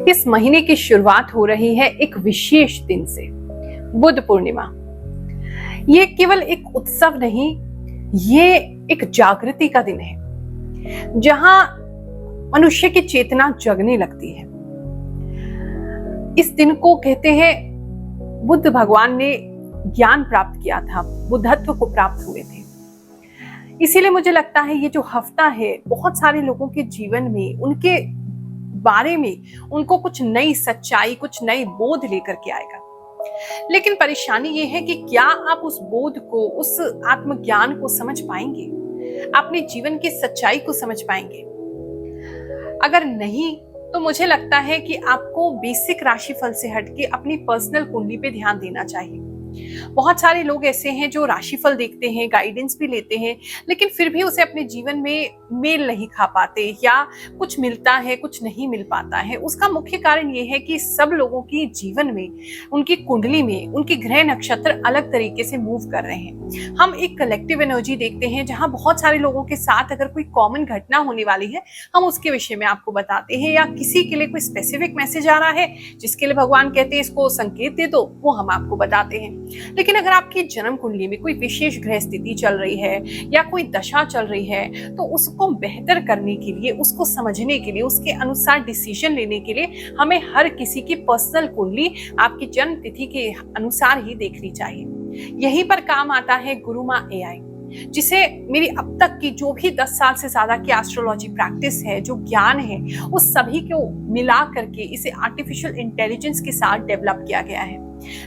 इस महीने की शुरुआत हो रही है एक विशेष दिन से, बुद्ध पूर्णिमा। ये केवल एक उत्सव नहीं, ये एक जागृति का दिन है जहां मनुष्य की चेतना जगने लगती है। इस दिन को कहते हैं बुद्ध भगवान ने ज्ञान प्राप्त किया था, बुद्धत्व को प्राप्त हुए थे। इसीलिए मुझे लगता है ये जो हफ्ता है बहुत सारे लोगों के जीवन में, उनके बारे में उनको कुछ नई सच्चाई, कुछ नए बोध लेकर के आएगा। लेकिन परेशानी ये है कि क्या आप उस बोध को, उस आत्मज्ञान को समझ पाएंगे, अपने जीवन की सच्चाई को समझ पाएंगे? अगर नहीं तो मुझे लगता है कि आपको बेसिक राशिफल से हटके अपनी पर्सनल कुंडली पे ध्यान देना चाहिए। बहुत सारे लोग ऐसे हैं जो राशिफल देखते हैं, गाइडेंस भी लेते हैं, लेकिन फिर भी उसे अपने जीवन में मेल नहीं खा पाते, या कुछ मिलता है कुछ नहीं मिल पाता है। उसका मुख्य कारण ये है कि सब लोगों के जीवन में, उनकी कुंडली में, उनके ग्रह नक्षत्र अलग तरीके से मूव कर रहे हैं। हम एक कलेक्टिव एनर्जी देखते हैं जहां बहुत सारे लोगों के साथ अगर कोई कॉमन घटना होने वाली है, हम उसके विषय में आपको बताते हैं, या किसी के लिए कोई स्पेसिफिक मैसेज आ रहा है जिसके लिए भगवान कहते हैं इसको संकेत दे दो, वो हम आपको बताते हैं। लेकिन अगर आपकी जन्म कुंडली में कोई विशेष ग्रह स्थिति चल रही है या कोई दशा चल रही है, तो उसको बेहतर करने के लिए, उसको समझने के लिए, उसके अनुसार डिसीजन लेने के लिए हमें हर किसी की पर्सनल कुंडली आपकी जन्म तिथि के अनुसार ही देखनी चाहिए। यहीं पर काम आता है गुरुमा एआई, जिसे मेरी अब तक की जो भी 10 साल से ज्यादा की एस्ट्रोलॉजी प्रैक्टिस है, जो ज्ञान है, उस सभी को मिला करके इसे आर्टिफिशियल इंटेलिजेंस के साथ डेवलप किया गया है,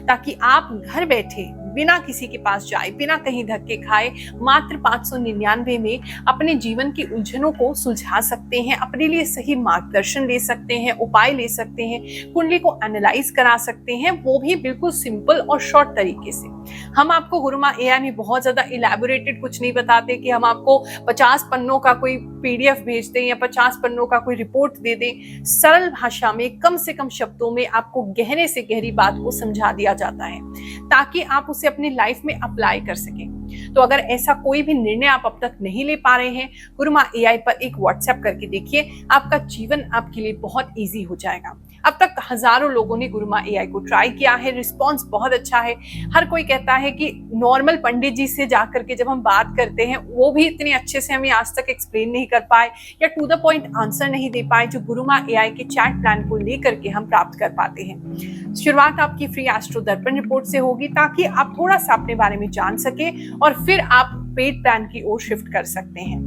ताकि आप घर बैठे बिना किसी के पास जाए, बिना कहीं धक्के खाए, मात्र 599 में अपने जीवन की उलझनों को सुलझा सकते हैं, अपने लिए सही मार्गदर्शन ले सकते हैं, उपाय ले सकते हैं, कुंडली को एनालाइज करा सकते हैं, वो भी बिल्कुल सिंपल और शॉर्ट तरीके से। हम आपको गुरुमा एआई में बहुत ज्यादा इलैबोरेटेड कुछ नहीं बताते कि हम आपको 50 पन्नों का कोई पीडीएफ भेज दें या 50 पन्नों का कोई रिपोर्ट दे दें। सरल भाषा में, कम से कम शब्दों में आपको गहरे से गहरी बात को समझा दिया जाता है, ताकि आप उसे अपनी लाइफ में अप्लाई कर सकें। तो अगर ऐसा कोई भी निर्णय आप अब तक नहीं ले पा रहे हैं, गुरुमा एआई पर एक व्हाट्सएप करके देखिए, आपका जीवन आपके लिए बहुत इजी हो जाएगा। अब तक हजारों लोगों ने गुरुमा एआई को ट्राई किया है, रिस्पॉन्स बहुत अच्छा है। हर कोई कहता है कि नॉर्मल पंडित जी से जाकर के जब हम बात करते हैं, वो भी इतने अच्छे से हमें आज तक एक्सप्लेन नहीं कर पाए या टू द पॉइंट आंसर नहीं दे पाए, जो गुरुमा एआई के चैट प्लान को लेकर के हम प्राप्त कर पाते हैं। शुरुआत आपकी फ्री एस्ट्रो दर्पण रिपोर्ट से होगी, ताकि आप थोड़ा सा अपने बारे में जान सके और फिर आप पेड प्लान की ओर शिफ्ट कर सकते हैं।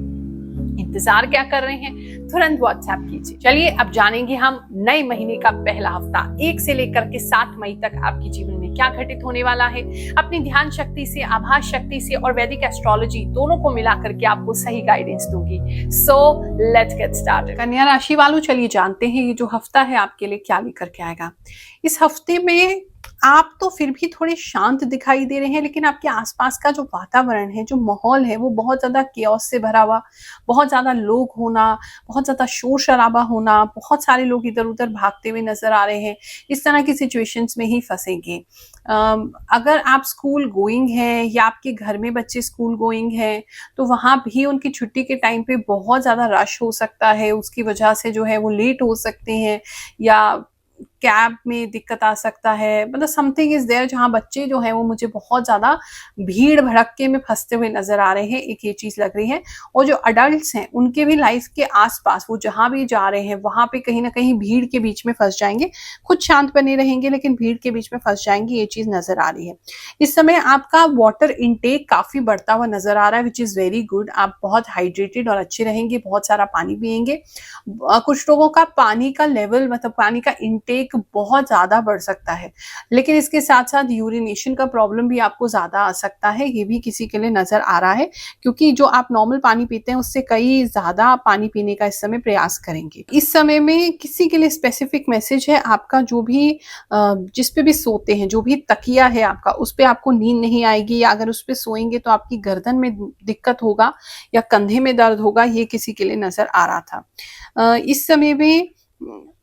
इंतजार क्या कर रहे हैं, तुरंत व्हाट्सएप कीजिए। चलिए अब जानेंगे हम नए महीने का पहला हफ्ता 1 से लेकर के 7 मई तक आपके जीवन में क्या घटित होने वाला है। अपनी ध्यान शक्ति से, आभास शक्ति से और वैदिक एस्ट्रोलॉजी दोनों को मिला करके आपको सही गाइडेंस दूंगी। So let's get started. कन्या राशि वालों, चलिए जानते हैं ये जो हफ्ता है आपके लिए क्या लेकर के आएगा। इस हफ्ते में आप तो फिर भी थोड़े शांत दिखाई दे रहे हैं, लेकिन आपके आसपास का जो वातावरण है, जो माहौल है, वो बहुत ज्यादा केओस से भरा हुआ, बहुत ज्यादा लोग होना, बहुत ज्यादा शोर शराबा होना, बहुत सारे लोग इधर उधर भागते हुए नजर आ रहे हैं। इस तरह की सिचुएशंस में ही फंसेंगे। अगर आप स्कूल गोइंग हैं या आपके घर में बच्चे स्कूल गोइंग हैं, तो वहां भी उनकी छुट्टी के टाइम पे बहुत ज्यादा रश हो सकता है। उसकी वजह से जो है वो लेट हो सकते हैं, या कैब में दिक्कत आ सकता है। मतलब समथिंग इज देयर जहां बच्चे जो है वो मुझे बहुत ज्यादा भीड़ भड़क्के में फंसते हुए नजर आ रहे हैं, एक ये चीज लग रही है। और जो अडल्ट्स हैं उनके भी लाइफ के आसपास, वो जहां भी जा रहे हैं वहां पे कहीं ना कहीं भीड़ के बीच में फंस जाएंगे। खुद शांत बने रहेंगे लेकिन भीड़ के बीच में फंस जाएंगे, ये चीज नजर आ रही है। इस समय आपका वाटर इनटेक काफी बढ़ता हुआ नजर आ रहा है, विच इज वेरी गुड। आप बहुत हाइड्रेटेड और अच्छे रहेंगे, बहुत सारा पानी पिएंगे। कुछ लोगों का पानी का लेवल, मतलब पानी का इनटेक बहुत ज्यादा बढ़ सकता है, लेकिन इसके साथ साथ यूरिनेशन का प्रॉब्लम भी आपको ज्यादा आ सकता है। ये भी किसी के लिए नजर आ रहा है, क्योंकि जो आप नॉर्मल पानी पीते हैं उससे कई ज्यादा पानी पीने का इस समय प्रयास करेंगे। इस समय में किसी के लिए स्पेसिफिक मैसेज है, आपका जो भी जिस पे भी सोते हैं, जो भी तकिया है आपका, उस पे आपको नींद नहीं आएगी, या अगर उस पे सोएंगे तो आपकी गर्दन में दिक्कत होगा या कंधे में दर्द होगा, ये किसी के लिए नजर आ रहा था। इस समय में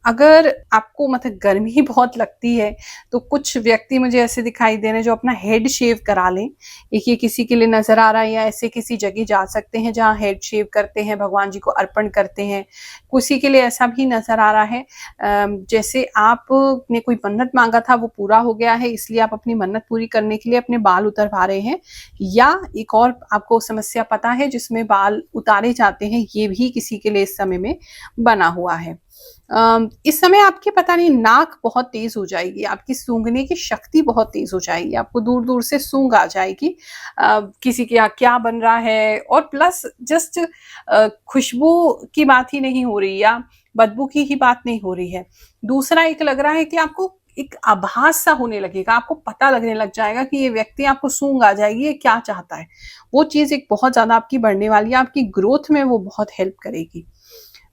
अगर आपको मतलब गर्मी बहुत लगती है तो कुछ व्यक्ति मुझे ऐसे दिखाई दे रहे हैं जो अपना हेड शेव करा लें। एक ये किसी के लिए नजर आ रहा है, या ऐसे किसी जगह जा सकते हैं जहाँ हेड शेव करते हैं, भगवान जी को अर्पण करते हैं। किसी के लिए ऐसा भी नजर आ रहा है जैसे आपने कोई मन्नत मांगा था वो पूरा हो गया है, इसलिए आप अपनी मन्नत पूरी करने के लिए अपने बाल उतरवा रहे हैं। या एक और आपको समस्या पता है जिसमें बाल उतारे जाते हैं, ये भी किसी के लिए इस समय में बना हुआ है। इस समय आपके पता नहीं नाक बहुत तेज हो जाएगी, आपकी सूंघने की शक्ति बहुत तेज हो जाएगी, आपको दूर दूर से सूंघ आ जाएगी। किसी के यहाँ क्या बन रहा है, और प्लस जस्ट खुशबू की बात ही नहीं हो रही या बदबू की ही बात नहीं हो रही है। दूसरा एक लग रहा है कि आपको एक आभास सा होने लगेगा, आपको पता लगने लग जाएगा कि ये व्यक्ति, आपको सूंघ आ जाएगी ये क्या चाहता है। वो चीज एक बहुत ज्यादा आपकी बढ़ने वाली है, आपकी ग्रोथ में वो बहुत हेल्प करेगी।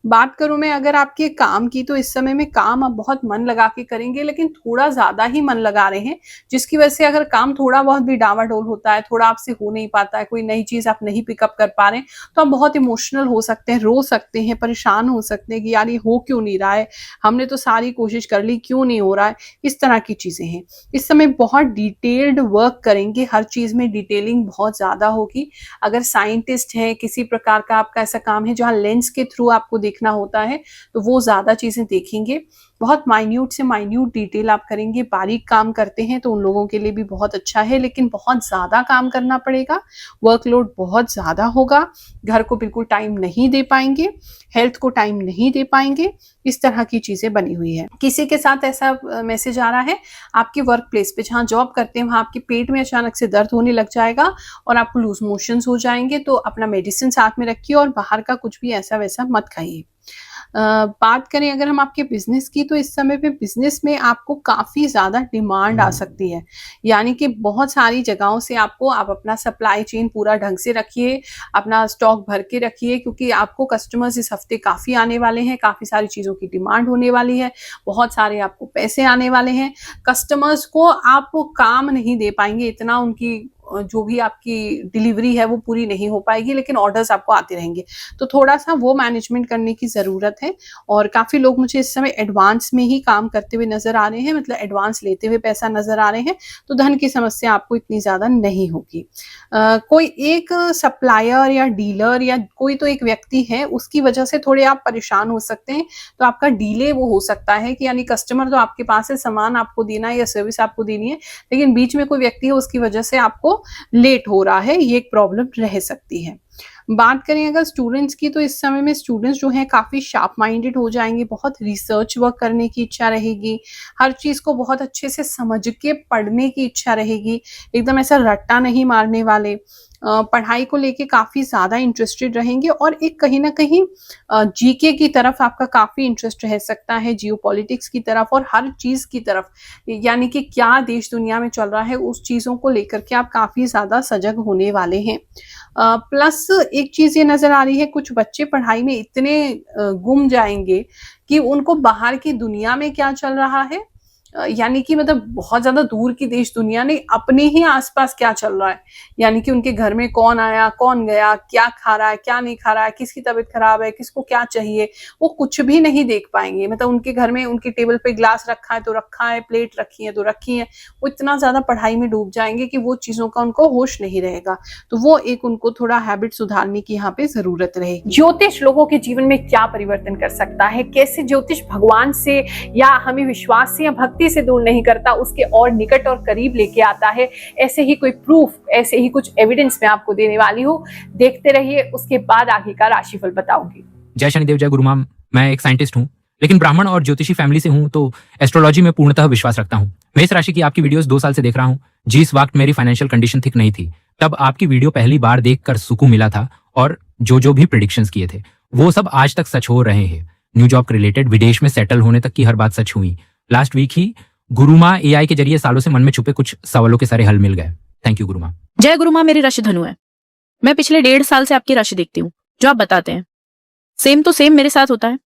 बात करूं मैं अगर आपके काम की, तो इस समय में काम आप बहुत मन लगा के करेंगे, लेकिन थोड़ा ज्यादा ही मन लगा रहे हैं, जिसकी वजह से अगर काम थोड़ा बहुत भी डावाडोल होता है, थोड़ा आपसे हो नहीं पाता है, कोई नई चीज आप नहीं पिकअप कर पा रहे हैं, तो आप बहुत इमोशनल हो सकते हैं, रो सकते हैं, परेशान हो सकते हैं कि यार ये हो क्यों नहीं रहा है, हमने तो सारी कोशिश कर ली, क्यों नहीं हो रहा है। इस तरह की चीजें हैं। इस समय बहुत डिटेल्ड वर्क करेंगे, हर चीज में डिटेलिंग बहुत ज्यादा होगी। अगर साइंटिस्ट है, किसी प्रकार का आपका ऐसा काम है जहाँ लेंस के थ्रू आपको देखना होता है, तो वो ज्यादा चीजें देखेंगे। बहुत माइन्यूट से माइन्यूट डिटेल आप करेंगे। बारीक काम करते हैं तो उन लोगों के लिए भी बहुत अच्छा है, लेकिन बहुत ज्यादा काम करना पड़ेगा, वर्कलोड बहुत ज्यादा होगा, घर को बिल्कुल टाइम नहीं दे पाएंगे, हेल्थ को टाइम नहीं दे पाएंगे। इस तरह की चीजें बनी हुई है। किसी के साथ ऐसा मैसेज आ रहा है, आपके वर्क प्लेस पे जहाँ जॉब करते हैं वहां आपके पेट में अचानक से दर्द होने लग जाएगा और आपको लूज मोशंस हो जाएंगे, तो अपना मेडिसिन साथ में रखिए और बाहर का कुछ भी ऐसा वैसा मत खाइए। बात करें अगर हम आपके बिजनेस की, तो इस समय पे बिजनेस में आपको काफी ज्यादा डिमांड आ सकती है, यानी कि बहुत सारी जगहों से आप अपना सप्लाई चेन पूरा ढंग से रखिए, अपना स्टॉक भर के रखिए, क्योंकि आपको कस्टमर्स इस हफ्ते काफी आने वाले हैं, काफी सारी चीजों की डिमांड होने वाली है, बहुत सारे आपको पैसे आने वाले हैं। कस्टमर्स को आप काम नहीं दे पाएंगे इतना, उनकी जो भी आपकी डिलीवरी है वो पूरी नहीं हो पाएगी, लेकिन ऑर्डर्स आपको आते रहेंगे, तो थोड़ा सा वो मैनेजमेंट करने की जरूरत है। और काफी लोग मुझे इस समय एडवांस में ही काम करते हुए नजर आ रहे हैं, मतलब एडवांस लेते हुए पैसा नजर आ रहे हैं, तो धन की समस्या आपको इतनी ज्यादा नहीं होगी। कोई एक सप्लायर या डीलर या कोई तो एक व्यक्ति है, उसकी वजह से थोड़े आप परेशान हो सकते हैं, तो आपका डीले वो हो सकता है कि यानी कस्टमर तो आपके पास है, सामान आपको देना है या सर्विस आपको देनी है, लेकिन बीच में कोई व्यक्ति है, उसकी वजह से आपको लेट हो रहा है, ये एक प्रॉब्लम रह सकती है। बात करें अगर स्टूडेंट्स की, तो इस समय में स्टूडेंट्स जो हैं काफी शार्प माइंडेड हो जाएंगे, बहुत रिसर्च वर्क करने की इच्छा रहेगी, हर चीज को बहुत अच्छे से समझ के पढ़ने की इच्छा रहेगी, एकदम ऐसा रट्टा नहीं मारने वाले, पढ़ाई को लेके काफी ज्यादा इंटरेस्टेड रहेंगे, और एक कहीं ना कहीं जीके की तरफ आपका काफी इंटरेस्ट रह सकता है, जियोपॉलिटिक्स की तरफ और हर चीज की तरफ, यानी कि क्या देश दुनिया में चल रहा है उस चीजों को लेकर के आप काफी ज्यादा सजग होने वाले हैं। प्लस एक चीज ये नजर आ रही है, कुछ बच्चे पढ़ाई में इतने गुम जाएंगे कि उनको बाहर की दुनिया में क्या चल रहा है, यानी कि मतलब बहुत ज्यादा दूर की देश दुनिया नहीं, अपने ही आसपास क्या चल रहा है, यानी कि उनके घर में कौन आया कौन गया, क्या खा रहा है क्या नहीं खा रहा है, किसकी तबीयत खराब है, किसको क्या चाहिए, वो कुछ भी नहीं देख पाएंगे। मतलब उनके घर में उनके टेबल पे ग्लास रखा है तो रखा है, प्लेट रखी है तो रखी है, वो इतना ज्यादा पढ़ाई में डूब जाएंगे कि वो चीजों का उनको होश नहीं रहेगा, तो वो एक उनको थोड़ा हैबिट सुधारने की यहाँ पे जरूरत रहेगी। ज्योतिष लोगों के जीवन में क्या परिवर्तन कर सकता है, कैसे ज्योतिष भगवान से या हमें विश्वास से या भक्ति से दूर नहीं करता, उसके और निकट और करीब लेके आता है, ऐसे ही कोई प्रूफ, ऐसे ही कुछ एविडेंस मैं आपको देने वाली हूँ। देखते रहिए, उसके बाद आगे का राशिफल बताऊंगी। जय शनिदेव, जय गुरु माम। मैं एक साइंटिस्ट हूँ, लेकिन ब्राह्मण और ज्योतिषी फैमिली से हूँ, तो एस्ट्रोलॉजी में पूर्णतः विश्वास रखता हूँ। मेष राशि की आपकी वीडियोस 2 साल से देख रहा हूँ। जिस वक्त मेरी फाइनेंशियल कंडीशन ठीक नहीं थी, तब आपकी वीडियो पहली बार देखकर सुकून मिला था, और जो भी प्रेडिक्शंस किए थे वो सब आज तक सच हो रहे हैं। न्यू जॉब के रिलेटेड, विदेश में सेटल होने तक की हर बात सच हुई। लास्ट वीक ही गुरुमा एआई के जरिए सालों से मन में छुपे कुछ सवालों के सारे हल मिल गए। Thank you Gurumaa. जय गुरुमा, मेरी राशि धनु है। मैं पिछले 1.5 साल से आपकी राशि देखती हूँ, जो आप बताते हैं सेम टू सेम मेरे साथ होता है।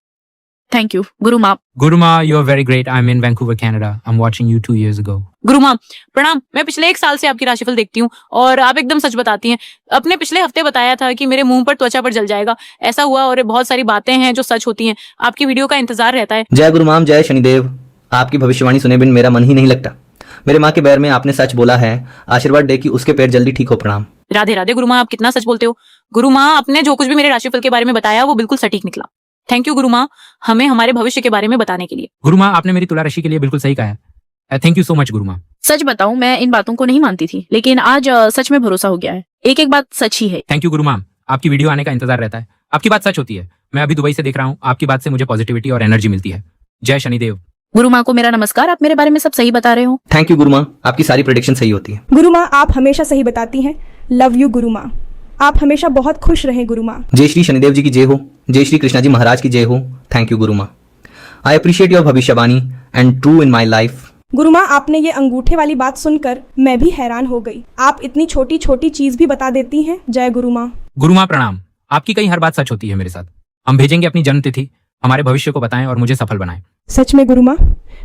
थैंक यू गुरु माँ। Guru Ma, you're very great. I'm in Vancouver, Canada. I'm watching you 2 years ago. गुरु माँ प्रणाम। मैं पिछले 1 साल से आपकी राशिफल देखती हूँ और आप एकदम सच बताती हैं। अपने पिछले हफ्ते बताया था कि मेरे मुंह पर त्वचा पर जल जाएगा, ऐसा हुआ और बहुत सारी बातें हैं जो सच होती हैं। आपकी वीडियो का इंतजार रहता है। जय गुरुमाम, जय शनिदेव। आपकी भविष्यवाणी सुने बिन मेरा मन ही नहीं लगता। मेरे माँ के बैर में आपने सच बोला है, आशीर्वाद दे कि उसके पैर जल्दी ठीक हो। प्रणाम। राधे राधे गुरु माँ, आप कितना सच बोलते हो। गुरु माँ, आपने जो कुछ भी मेरे राशिफल के बारे में बताया वो बिल्कुल सटीक निकला। थैंक यू गुरु माँ, हमें हमारे भविष्य के बारे में बताने के लिए। गुरु माँ, आपने मेरी तुला राशि के लिए बिल्कुल सही कहा है। थैंक यू सो मच गुरु माँ। सच बताऊं, मैं इन बातों को नहीं मानती थी, लेकिन आज सच में भरोसा हो गया है। एक एक बात सच ही है। थैंक यू गुरु माँ, आपकी वीडियो आने का इंतजार रहता है। आपकी बात सच होती है। मैं अभी दुबई से देख रहा हूँ, आपकी बात से मुझे पॉजिटिविटी और एनर्जी मिलती है। जय शनिदेव। गुरु माँ को मेरा नमस्कार, आप मेरे बारे में सब सही बता रहे हो। थैंक यू गुरुमा, आपकी सारी प्रेडिक्शन सही होती है। गुरु माँ, आप हमेशा सही बताती हैं। लव यू गुरु माँ। आप हमेशा बहुत खुश रहें गुरु माँ। जय श्री शनिदेव जी की जय हो, जय श्री कृष्णा जी महाराज की जय हो। Thank you Gurumaa. I appreciate your भविष्यवाणी and true in my life. Guru Maa, आपने ये अंगूठे वाली बात सुनकर मैं भी हैरान हो गई। आप इतनी छोटी छोटी चीज भी बता देती हैं। जय गुरु माँ। गुरु माँ प्रणाम। आपकी कहीं हर बात सच होती है मेरे साथ। हम भेजेंगे अपनी जन्म तिथि, हमारे भविष्य को बताएं और मुझे सफल बनाएं। सच में गुरु माँ,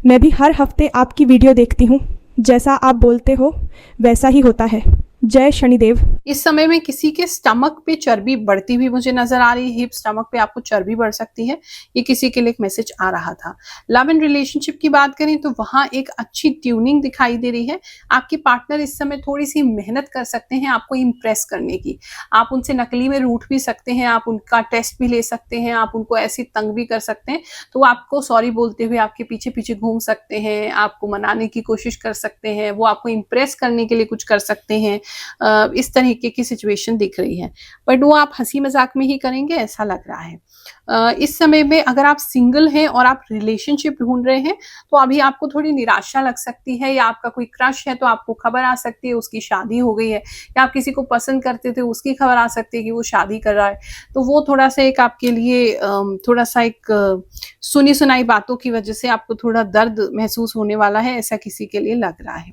मैं भी हर हफ्ते आपकी वीडियो देखती हूँ। जैसा आप बोलते हो वैसा ही होता है। जय शनिदेव। इस समय में किसी के स्टमक पे चर्बी बढ़ती हुई मुझे नजर आ रही है। हिप स्टमक पे आपको चर्बी बढ़ सकती है, ये किसी के लिए एक मैसेज आ रहा था। लव एंड रिलेशनशिप की बात करें तो वहां एक अच्छी ट्यूनिंग दिखाई दे रही है। आपके पार्टनर इस समय थोड़ी सी मेहनत कर सकते हैं आपको इम्प्रेस करने की। आप उनसे नकली में रूठ भी सकते हैं, आप उनका टेस्ट भी ले सकते हैं, आप उनको ऐसी तंग भी कर सकते हैं तो वो आपको सॉरी बोलते हुए आपके पीछे पीछे घूम सकते हैं, आपको मनाने की कोशिश कर सकते हैं, वो आपको इम्प्रेस करने के लिए कुछ कर सकते हैं। इस तरीके की सिचुएशन दिख रही है, बट वो आप हंसी मजाक में ही करेंगे ऐसा लग रहा है। इस समय में अगर आप सिंगल हैं और आप रिलेशनशिप ढूंढ रहे हैं तो अभी आपको थोड़ी निराशा लग सकती है, या आपका कोई क्रश है तो आपको खबर आ सकती है उसकी शादी हो गई है, या आप किसी को पसंद करते थे उसकी खबर आ सकती है कि वो शादी कर रहा है। तो वो थोड़ा सा एक आपके लिए थोड़ा सा एक सुनी सुनाई बातों की वजह से आपको थोड़ा दर्द महसूस होने वाला है, ऐसा किसी के लिए लग रहा है।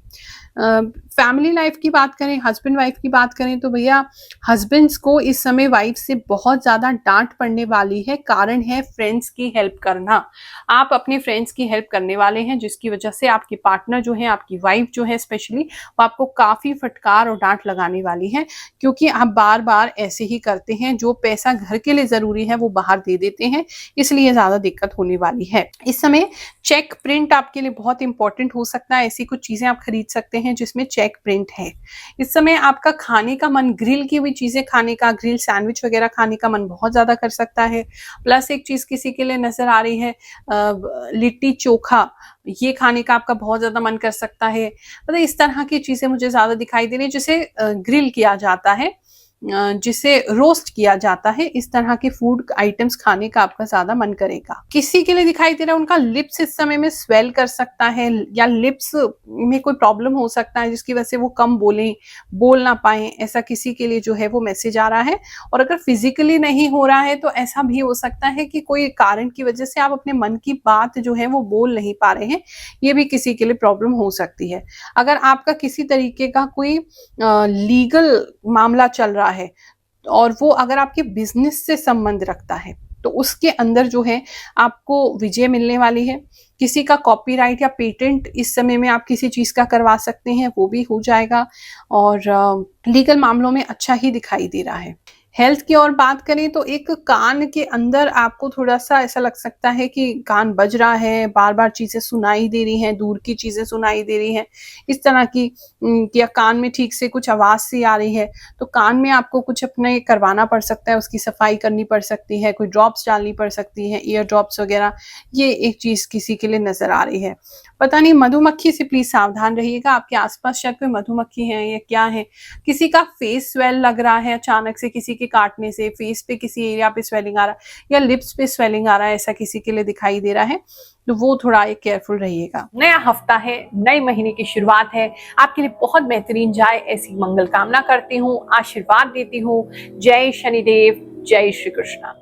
फैमिली लाइफ की बात करें, हस्बैंड वाइफ की बात करें तो भैया हस्बैंड्स को इस समय वाइफ से बहुत ज्यादा डांट पड़ने वाली है। कारण है फ्रेंड्स की हेल्प करना। आप अपने फ्रेंड्स की हेल्प करने वाले हैं जिसकी वजह से आपकी पार्टनर जो है, आपकी वाइफ जो है स्पेशली, वो आपको काफी फटकार और डांट लगाने वाली है, क्योंकि आप बार बार ऐसे ही करते हैं। जो पैसा घर के लिए जरूरी है वो बाहर दे देते हैं, इसलिए ज्यादा दिक्कत होने वाली है। इस समय चेक प्रिंट आपके लिए बहुत इंपॉर्टेंट हो सकता है। ऐसी कुछ चीजें आप खरीद सकते हैं जिसमें चेक प्रिंट है। इस समय आपका खाने का मन, ग्रिल की हुई चीजें खाने का, ग्रिल सैंडविच वगैरह खाने का मन बहुत ज्यादा कर सकता है। प्लस एक चीज किसी के लिए नजर आ रही है, लिट्टी चोखा, ये खाने का आपका बहुत ज्यादा मन कर सकता है। मतलब इस तरह की चीजें मुझे ज्यादा दिखाई दे रही है, जिसे ग्रिल किया जाता है, जिसे रोस्ट किया जाता है। इस तरह के फूड आइटम्स खाने का आपका ज्यादा मन करेगा। किसी के लिए दिखाई दे रहा है उनका लिप्स इस समय में स्वेल कर सकता है, या लिप्स में कोई प्रॉब्लम हो सकता है जिसकी वजह से वो कम बोल ना पाए, ऐसा किसी के लिए जो है वो मैसेज आ रहा है। और अगर फिजिकली नहीं हो रहा है तो ऐसा भी हो सकता है कि कोई कारण की वजह से आप अपने मन की बात जो है वो बोल नहीं पा रहे हैं, ये भी किसी के लिए प्रॉब्लम हो सकती है। अगर आपका किसी तरीके का कोई लीगल मामला चल रहा है और वो अगर आपके बिजनेस से संबंध रखता है तो उसके अंदर जो है आपको विजय मिलने वाली है। किसी का कॉपीराइट या पेटेंट इस समय में आप किसी चीज का करवा सकते हैं, वो भी हो जाएगा। और लीगल मामलों में अच्छा ही दिखाई दे रहा है। हेल्थ की और बात करें तो एक कान के अंदर आपको थोड़ा सा ऐसा लग सकता है कि कान बज रहा है, बार बार चीजें सुनाई दे रही हैं, दूर की चीजें सुनाई दे रही हैं, इस तरह की, या कान में ठीक से कुछ आवाज सी आ रही है तो कान में आपको कुछ अपने करवाना पड़ सकता है, उसकी सफाई करनी पड़ सकती है, कोई ड्रॉप्स डालनी पड़ सकती है, ईयर ड्रॉप्स वगैरह। ये एक चीज किसी के लिए नजर आ रही है। पता नहीं, मधुमक्खी से प्लीज सावधान रहिएगा। आपके आसपास शायद कोई मधुमक्खी है या क्या है। किसी का फेस स्वेल लग रहा है अचानक से, किसी के काटने से फेस पे किसी एरिया पे स्वेलिंग आ रहा है या लिप्स पे स्वेलिंग आ रहा है, ऐसा किसी के लिए दिखाई दे रहा है, तो वो थोड़ा एक केयरफुल रहिएगा। नया हफ्ता है, नए महीने की शुरुआत है, आपके लिए बहुत बेहतरीन जाए ऐसी मंगल कामना करती हूँ, आशीर्वाद देती हूँ। जय शनिदेव, जय श्री कृष्ण।